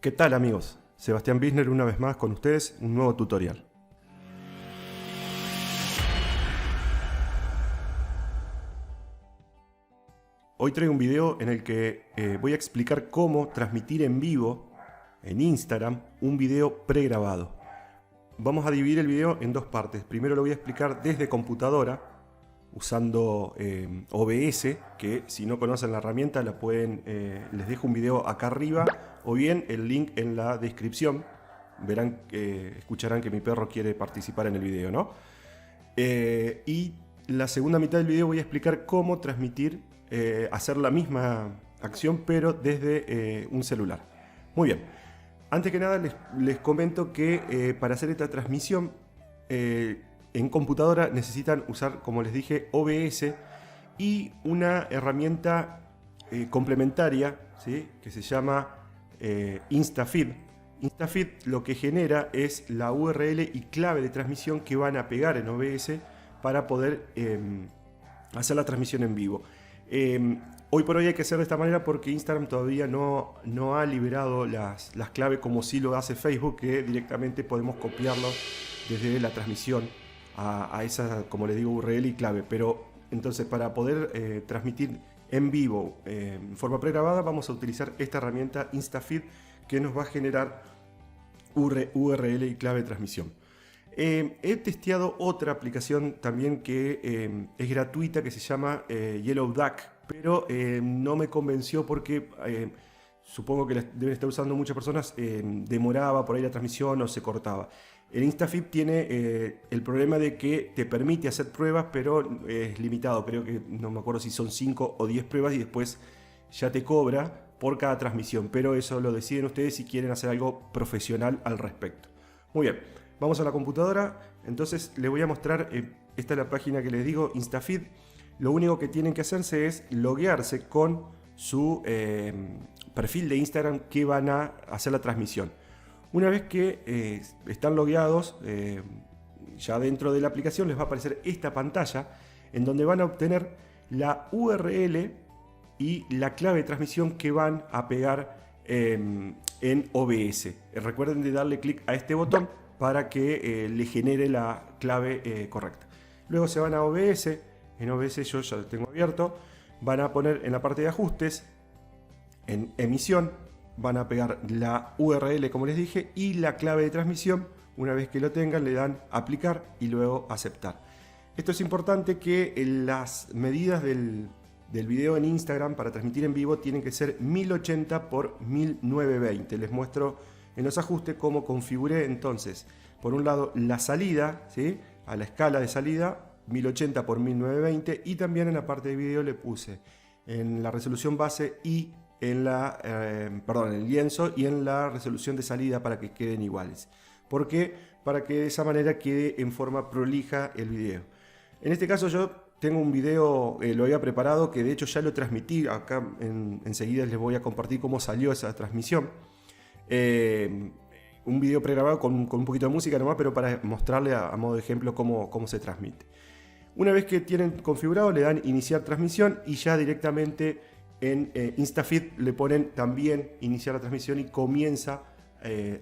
¿Qué tal, amigos? Sebastián Bisner una vez más con ustedes, un nuevo tutorial. Hoy traigo un video en el que voy a explicar cómo transmitir en vivo en Instagram un video pregrabado. Vamos a dividir el video en dos partes. Primero lo voy a explicar desde computadora usando OBS, que si no conocen la herramienta la pueden, les dejo un video acá arriba o bien el link en la descripción. Verán, escucharán que mi perro quiere participar en el video, ¿no? Y la segunda mitad del video voy a explicar cómo transmitir, hacer la misma acción pero desde un celular. Muy bien, antes que nada les comento que para hacer esta transmisión en computadora necesitan usar, como les dije, OBS y una herramienta complementaria, ¿sí?, que se llama Instafeed. Instafeed lo que genera es la URL y clave de transmisión que van a pegar en OBS para poder hacer la transmisión en vivo. Hoy por hoy hay que hacer de esta manera porque Instagram todavía no ha liberado las claves como sí lo hace Facebook, que directamente podemos copiarlo desde la transmisión a esa, como les digo, URL y clave. Pero entonces, para poder transmitir en vivo en forma pregrabada, vamos a utilizar esta herramienta Instafeed, que nos va a generar URL y clave de transmisión. He testeado otra aplicación también que es gratuita, que se llama Yellow Duck, pero no me convenció porque supongo que la deben estar usando muchas personas, demoraba por ahí la transmisión o se cortaba. El Instafeed tiene el problema de que te permite hacer pruebas, pero es limitado. Creo que no me acuerdo si son 5 o 10 pruebas y después ya te cobra por cada transmisión, pero eso lo deciden ustedes si quieren hacer algo profesional al respecto. Muy bien, vamos a la computadora. Entonces les voy a mostrar, esta es la página que les digo, Instafeed. Lo único que tienen que hacerse es loguearse con su perfil de Instagram que van a hacer la transmisión. Una vez que están logueados, ya dentro de la aplicación les va a aparecer esta pantalla en donde van a obtener la URL y la clave de transmisión que van a pegar en OBS. Recuerden de darle clic a este botón para que le genere la clave correcta. Luego se van a OBS. En OBS yo ya lo tengo abierto. Van a poner en la parte de ajustes, en emisión, van a pegar la URL como les dije y la clave de transmisión. Una vez que lo tengan le dan aplicar y luego aceptar. Esto es importante, que las medidas del video en Instagram para transmitir en vivo tienen que ser 1080 x 1920. Les muestro en los ajustes cómo configuré entonces. Por un lado la salida, ¿sí?, a la escala de salida 1080 x 1920, y también en la parte de video le puse en la resolución base y en el lienzo y en la resolución de salida para que queden iguales. ¿Por qué? Para que de esa manera quede en forma prolija el video. En este caso yo tengo un video, lo había preparado, que de hecho ya lo transmití. Acá enseguida les voy a compartir cómo salió esa transmisión. Un video pregrabado con un poquito de música nomás, pero para mostrarle a modo de ejemplo cómo se transmite. Una vez que tienen configurado, le dan iniciar transmisión y ya directamente en Instafeed le ponen también iniciar la transmisión y comienza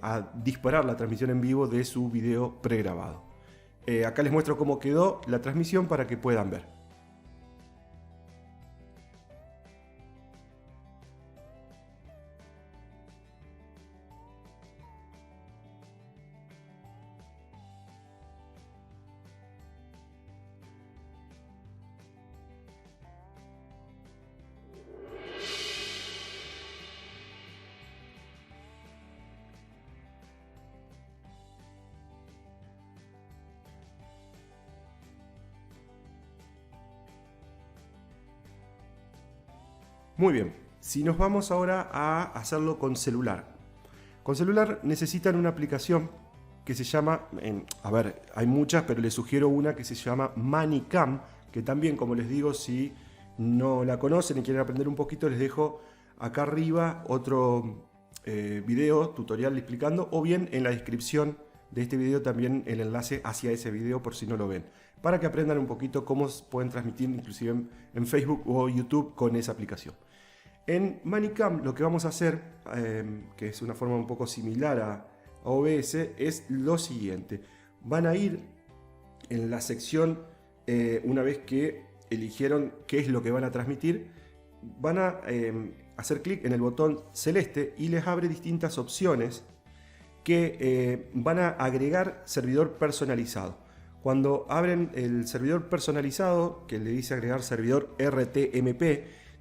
a disparar la transmisión en vivo de su video pregrabado. Acá les muestro cómo quedó la transmisión para que puedan ver. Muy bien, si nos vamos ahora a hacerlo con celular. Con celular necesitan una aplicación que se llama, hay muchas, pero les sugiero una que se llama ManyCam, que también, como les digo, si no la conocen y quieren aprender un poquito, les dejo acá arriba otro video tutorial explicando, o bien en la descripción de este video también el enlace hacia ese video por si no lo ven, para que aprendan un poquito cómo pueden transmitir inclusive en Facebook o YouTube con esa aplicación. En ManyCam lo que vamos a hacer, que es una forma un poco similar a OBS, es lo siguiente. Van a ir en la sección, una vez que eligieron qué es lo que van a transmitir, van a hacer clic en el botón celeste y les abre distintas opciones que van a agregar servidor personalizado. Cuando abren el servidor personalizado, que le dice agregar servidor RTMP,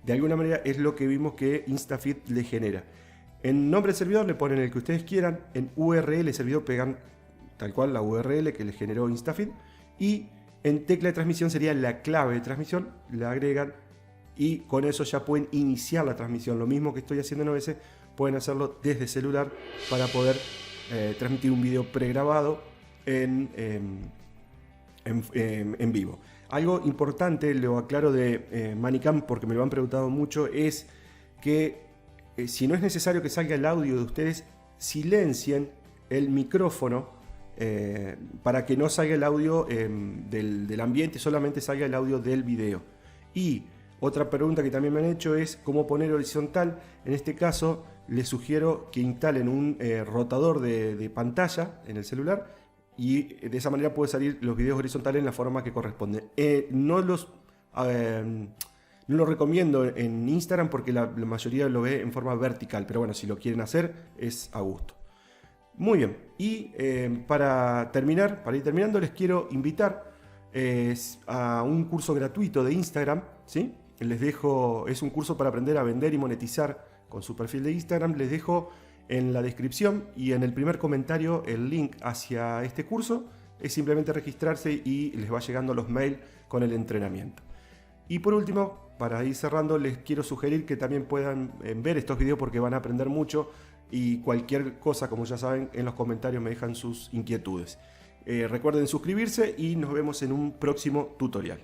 de alguna manera es lo que vimos que Instafeed le genera. En nombre del servidor le ponen el que ustedes quieran, en URL servidor pegan tal cual la URL que le generó Instafeed, y en tecla de transmisión sería la clave de transmisión, la agregan y con eso ya pueden iniciar la transmisión. Lo mismo que estoy haciendo en OBS, pueden hacerlo desde celular para poder transmitir un video pregrabado en vivo. Algo importante, lo aclaro de ManyCam porque me lo han preguntado mucho, es que si no es necesario que salga el audio de ustedes, silencien el micrófono para que no salga el audio del ambiente, solamente salga el audio del video. Y otra pregunta que también me han hecho es cómo poner horizontal. En este caso les sugiero que instalen un rotador de pantalla en el celular y de esa manera puede salir los videos horizontales en la forma que corresponde. No lo recomiendo en Instagram porque la mayoría lo ve en forma vertical, pero bueno, si lo quieren hacer es a gusto. Muy bien, y para ir terminando, les quiero invitar a un curso gratuito de Instagram, ¿sí? Les dejo, es un curso para aprender a vender y monetizar con su perfil de Instagram. Les dejo en la descripción y en el primer comentario el link hacia este curso. Es simplemente registrarse y les va llegando los mails con el entrenamiento. Y por último, para ir cerrando, les quiero sugerir que también puedan ver estos videos porque van a aprender mucho, y cualquier cosa, como ya saben, en los comentarios me dejan sus inquietudes. Recuerden suscribirse y nos vemos en un próximo tutorial.